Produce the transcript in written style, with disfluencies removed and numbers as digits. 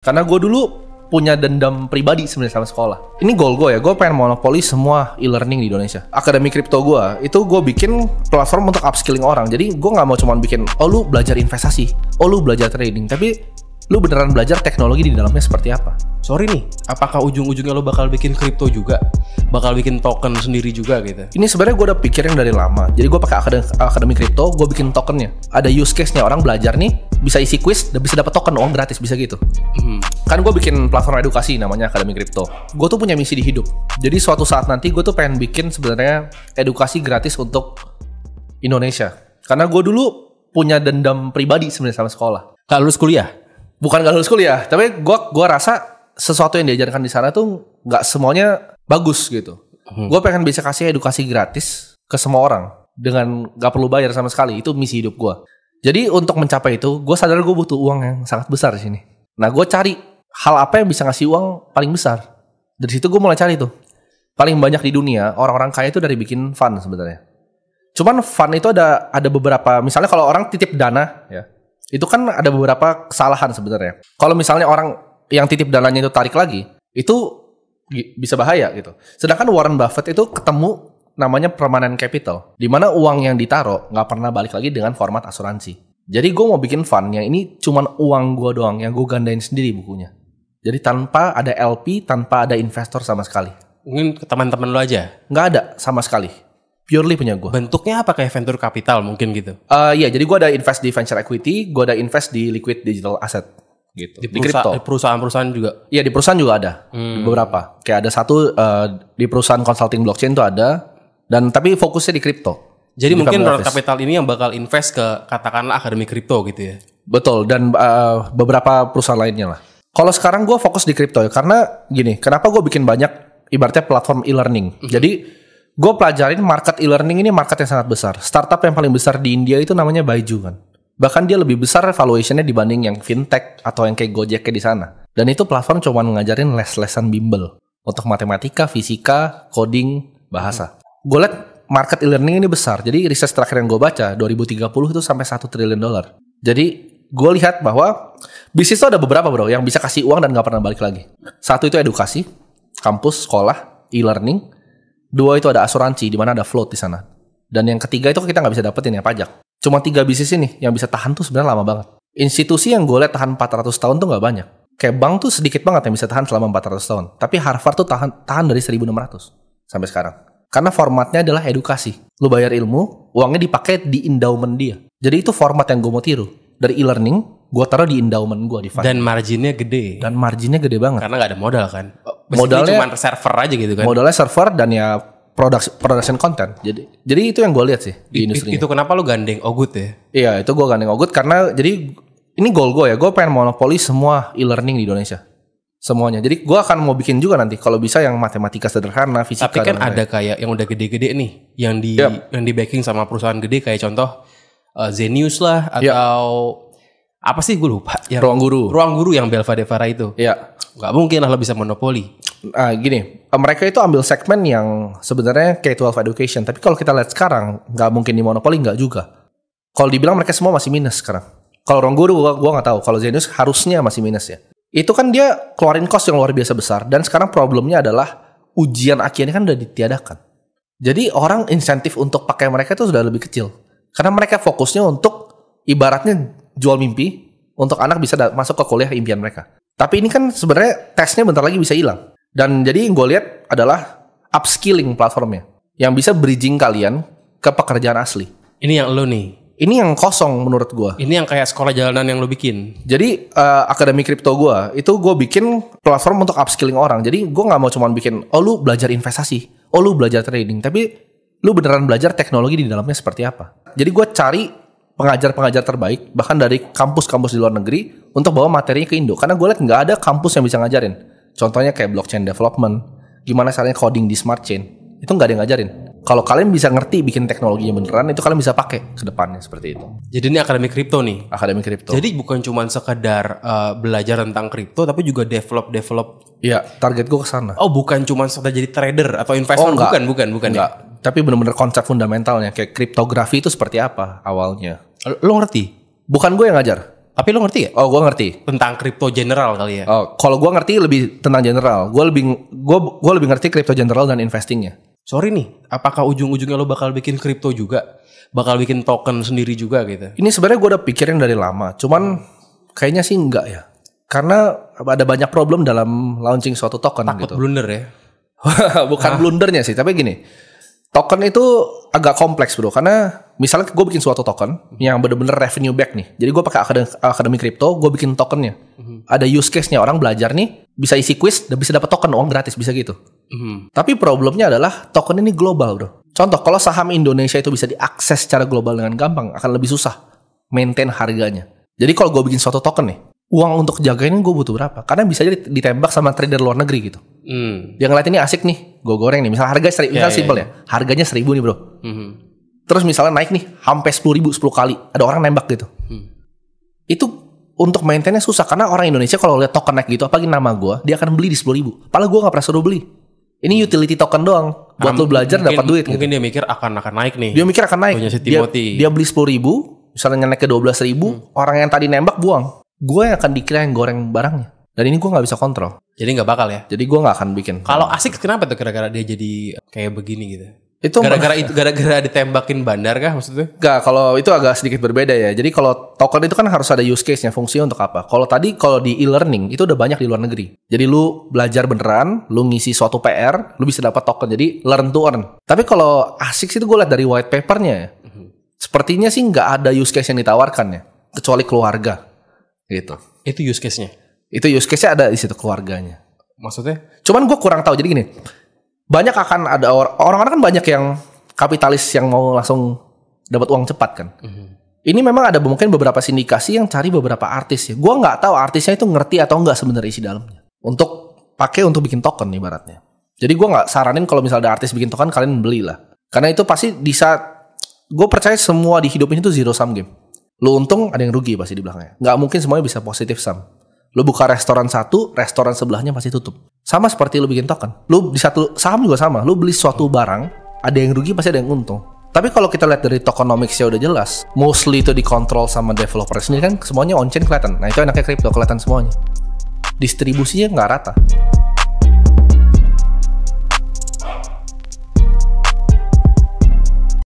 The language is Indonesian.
Karena gue dulu punya dendam pribadi sebenarnya sama sekolah. Ini goal gue ya, gue pengen monopoli semua e-learning di Indonesia. Akademi kripto gue, itu gue bikin platform untuk upskilling orang. Jadi gue gak mau cuma bikin, oh lu belajar investasi, oh lu belajar trading. Tapi lu beneran belajar teknologi di dalamnya seperti apa. Sorry nih, apakah ujung-ujungnya lo bakal bikin kripto juga? Bakal bikin token sendiri juga gitu? Ini sebenarnya gue udah pikirin dari lama. Jadi gue pakai akademi kripto, gue bikin tokennya. Ada use case-nya, orang belajar nih, bisa isi quiz, dan bisa dapat token, uang gratis, bisa gitu. Kan gue bikin platform edukasi namanya Akademi Kripto. Gue tuh punya misi di hidup. Jadi suatu saat nanti gue tuh pengen bikin sebenarnya edukasi gratis untuk Indonesia. Karena gue dulu punya dendam pribadi sebenarnya sama sekolah. Gak lulus kuliah? Bukan gak lulus kuliah, tapi gue rasa sesuatu yang diajarkan di sana tuh nggak semuanya bagus gitu. Gue pengen bisa kasih edukasi gratis ke semua orang dengan nggak perlu bayar sama sekali. Itu misi hidup gue. Jadi untuk mencapai itu, gue sadar gue butuh uang yang sangat besar di sini. Nah, gue cari hal apa yang bisa ngasih uang paling besar. Dari situ gue mulai cari tuh. Paling banyak di dunia orang-orang kaya itu dari bikin fund sebenarnya. Cuman fund itu ada beberapa. Misalnya kalau orang titip dana, ya, itu kan ada beberapa kesalahan sebenarnya. Kalau misalnya orang yang titip dananya itu tarik lagi, itu bisa bahaya gitu. Sedangkan Warren Buffett itu ketemu namanya permanent capital, di mana uang yang ditaruh nggak pernah balik lagi dengan format asuransi. Jadi gue mau bikin fund yang ini cuman uang gue doang, yang gue gandain sendiri bukunya. Jadi tanpa ada LP, tanpa ada investor sama sekali. Mungkin ke teman-teman lo aja? Nggak ada sama sekali. Purely punya gue. Bentuknya apa kayak venture capital mungkin gitu? Iya, jadi gue ada invest di venture equity, gue ada invest di liquid digital asset. Gitu. Di perusahaan-perusahaan juga? Iya, di perusahaan juga ada. Beberapa. Kayak ada satu di perusahaan consulting blockchain tuh ada. Dan tapi fokusnya di kripto. Jadi mungkin Road Capital ini yang bakal invest ke katakanlah akademi kripto gitu ya? Betul, dan beberapa perusahaan lainnya lah. Kalau sekarang gue fokus di kripto ya, karena gini, kenapa gue bikin banyak ibaratnya platform e-learning. Jadi gue pelajarin market e-learning ini market yang sangat besar. Startup yang paling besar di India itu namanya Byju kan. Bahkan dia lebih besar valuationnya dibanding yang fintech atau yang kayak Gojek di sana. Dan itu platform cuma ngajarin les-lesan bimbel untuk matematika, fisika, coding, bahasa. Gue liat market e-learning ini besar. Jadi riset terakhir yang gue baca 2030 itu sampai $1 triliun. Jadi gue lihat bahwa bisnis itu ada beberapa bro yang bisa kasih uang dan gak pernah balik lagi. Satu itu edukasi, kampus, sekolah, e-learning. Dua itu ada asuransi di mana ada float di sana. Dan yang ketiga itu kita gak bisa dapetin ya pajak. Cuma 3 bisnis ini yang bisa tahan tuh sebenarnya lama banget. Institusi yang gue lihat tahan 400 tahun tuh gak banyak. Kayak bank tuh sedikit banget yang bisa tahan selama 400 tahun. Tapi Harvard tuh tahan dari 1600 sampai sekarang. Karena formatnya adalah edukasi. Lu bayar ilmu, uangnya dipakai di endowment dia. Jadi itu format yang gue mau tiru. Dari e-learning, gue taruh di endowment gue di fund. Dan marginnya gede. Dan marginnya gede banget. Karena gak ada modal kan. Modalnya cuma server aja gitu kan. Modalnya server dan ya production content. Jadi itu yang gue lihat sih di industri. Itu kenapa lu gandeng Ogut ya? Iya, itu gue gandeng Ogut karena jadi ini goal gue ya. Gue pengen monopoli semua e-learning di Indonesia. Semuanya. Jadi gue akan mau bikin juga nanti kalau bisa yang matematika sederhana, fisika. Tapi kan ada kayak yang udah gede-gede nih, yang di backing sama perusahaan gede kayak contoh Zenius lah atau apa sih gue lupa. Yang Ruang Guru yang Belva Devara itu. Iya. Gak mungkin lah lo bisa monopoli. Gini, mereka itu ambil segmen yang sebenarnya K-12 education. Tapi kalau kita lihat sekarang, nggak mungkin di monopoli, nggak juga. Kalau dibilang mereka semua masih minus sekarang. Kalau Ruang Guru, gue nggak tahu. Kalau Zenius harusnya masih minus ya. Itu kan dia keluarin cost yang luar biasa besar. Dan sekarang problemnya adalah ujian akhirnya kan udah ditiadakan. Jadi orang insentif untuk pakai mereka itu sudah lebih kecil. Karena mereka fokusnya untuk ibaratnya jual mimpi untuk anak bisa masuk ke kuliah impian mereka. Tapi ini kan sebenarnya tesnya bentar lagi bisa hilang. Dan jadi yang gue lihat adalah upskilling platformnya. Yang bisa bridging kalian ke pekerjaan asli. Ini yang lo nih. Ini yang kosong menurut gue. Ini yang kayak sekolah jalanan yang lo bikin. Jadi akademi kripto gue itu gue bikin platform untuk upskilling orang. Jadi gue nggak mau cuma bikin, oh lu belajar investasi, oh lu belajar trading, tapi lu beneran belajar teknologi di dalamnya seperti apa. Jadi gue cari pengajar-pengajar terbaik bahkan dari kampus-kampus di luar negeri untuk bawa materinya ke Indo. Karena gue lihat nggak ada kampus yang bisa ngajarin. Contohnya kayak blockchain development, gimana caranya coding di smart chain, itu nggak ada yang ngajarin. Kalau kalian bisa ngerti bikin teknologinya beneran, itu kalian bisa pakai ke depannya seperti itu. Jadi ini akademi kripto nih? Akademi kripto. Jadi bukan cuma sekedar belajar tentang kripto, tapi juga develop. Iya, target gue kesana. Oh, bukan cuma sekedar jadi trader atau investor? Bukan. Enggak. Ya? Tapi bener-bener konsep fundamentalnya, kayak kriptografi itu seperti apa awalnya. Lo ngerti? Bukan gue yang ngajar. Tapi lo ngerti ya? Oh, gue ngerti. Tentang kripto general kali ya? Oh, kalau gue ngerti lebih tentang general. Gue lebih ngerti kripto general dan investingnya. Sorry nih, apakah ujung-ujungnya lo bakal bikin kripto juga? Bakal bikin token sendiri juga gitu? Ini sebenarnya gue udah pikirin dari lama. Cuman kayaknya sih enggak ya. Karena ada banyak problem dalam launching suatu token. Takut gitu. blunder ya? Bukan blundernya sih, tapi gini. Token itu agak kompleks bro, karena misalnya gue bikin suatu token yang bener-bener revenue back nih. Jadi gue pakai akademi kripto, gue bikin tokennya. Ada use case-nya, orang belajar nih, bisa isi quiz dan bisa dapat token, uang gratis, bisa gitu. Tapi problemnya adalah token ini global bro. Contoh, kalau saham Indonesia itu bisa diakses secara global dengan gampang, akan lebih susah maintain harganya. Jadi kalau gue bikin suatu token nih, uang untuk jagain gue butuh berapa? Karena bisa jadi ditembak sama trader luar negeri gitu. Dia ngeliat ini asik nih, gue goreng nih. Misalnya harga misalnya simpel ya, harganya 1.000 nih bro. Terus misalnya naik nih, sampai 10.000 10 kali. Ada orang nembak gitu. Itu untuk maintainnya susah. Karena orang Indonesia kalau lihat token naik gitu, apalagi nama gue, dia akan beli di 10.000. Padahal gue gak pernah suruh beli. Ini utility token doang. Buat lo belajar dapat duit mungkin gitu. dia mikir akan naik nih. Dia mikir akan naik. Dia beli 10.000, misalnya naik ke 12.000, orang yang tadi nembak buang. Gue yang akan dikira yang goreng barangnya. Dan ini gue gak bisa kontrol. Jadi gak bakal ya? Jadi gue gak akan bikin. Kalau asik kenapa tuh kira-kira dia jadi kayak begini gitu? Itu gara-gara ditembakin bandar kah maksudnya? Enggak, kalau itu agak sedikit berbeda ya. Jadi kalau token itu kan harus ada use case-nya, fungsinya untuk apa. Kalau di e-learning itu udah banyak di luar negeri. Jadi lu belajar beneran, lu ngisi suatu PR, lu bisa dapat token. Jadi learn to earn. Tapi kalau asik sih itu gue lihat dari white paper-nya ya. Sepertinya sih nggak ada use case yang ditawarkan ya, kecuali keluarga. Gitu. Itu use case-nya? Itu use case-nya ada di situ, keluarganya. Maksudnya? Cuman gue kurang tahu. Jadi gini, banyak akan ada orang-orang kan banyak yang kapitalis yang mau langsung dapat uang cepat kan. Ini memang ada mungkin beberapa sindikasi yang cari beberapa artis ya. Gue nggak tahu artisnya itu ngerti atau nggak sebenarnya isi dalamnya. Untuk bikin token ibaratnya. Jadi gue nggak saranin kalau misalnya ada artis bikin token kalian belilah. Karena itu pasti di saat gue percaya semua di hidup ini tuh zero sum game. Lu untung ada yang rugi pasti di belakangnya. Nggak mungkin semuanya bisa positif sum. Lu buka restoran satu, restoran sebelahnya pasti tutup. Sama seperti lu bikin token. Lu di satu saham juga sama. Lu beli suatu barang, ada yang rugi pasti ada yang untung. Tapi kalau kita lihat dari tokenomics-nya udah jelas, mostly itu dikontrol sama developer sendiri kan, semuanya on-chain kelihatan. Nah itu enaknya kripto, kelihatan semuanya. Distribusinya nggak rata.